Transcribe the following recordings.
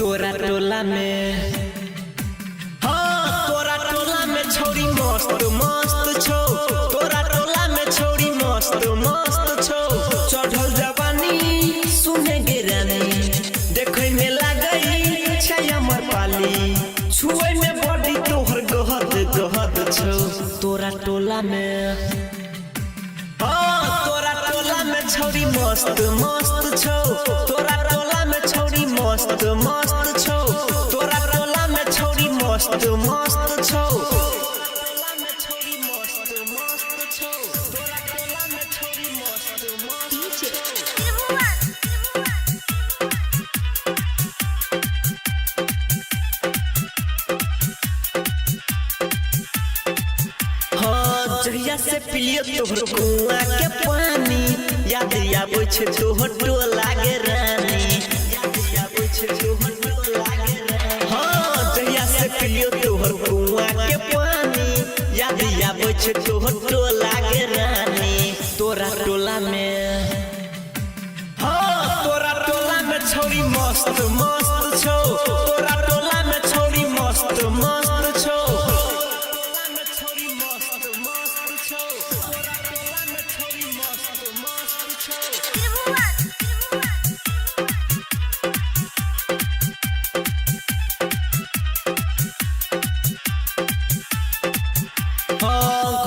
तोरा टोला में हाँ तोरा टोला में छोरी मस्त मस्त छो। तोरा टोला में छोरी मस्त मस्त छो। चढ़ल जवानी सुने गिरानी देखे में लागई छाया मर पाली छुए में बॉडी तोहर गहद गहद छो। तोरा टोला में हाँ तोरा टोला में छोरी मस्त मस्त छो। तोरा टोला में छोरी मस्त मस्त छो। तोरा टोला में छोरी मस्त मस्त छो। जहिया से पिलियो तोहर कुआं के पानी याद आबै छै तोहर टोला के रानी। हाँ जहिया से पिलियो तोहर कुआं के पानी याद आबै छै तोहर टोला के रानी। तोरा टोला में हाँ तोरा टोला में छोरी मस्त मस्त छो। तोरा टोला में छोरी मस्त मस्त छो।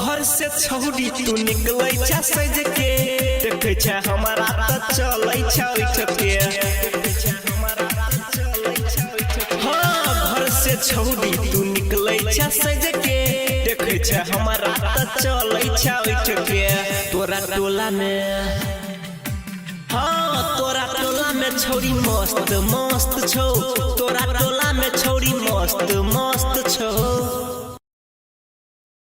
घर से छौरी तू निकलै छ सज के देखे छ हमारा त चलै छ उठ के। हाँ घर से छौरी तू निकलै छ सज के देखे छ हमारा त चलै छ उठ के। तोरा टोला में हाँ तोरा टोला में छोरी मस्त मस्त छो। तोरा टोला में छोरी मस्त मस्त छो।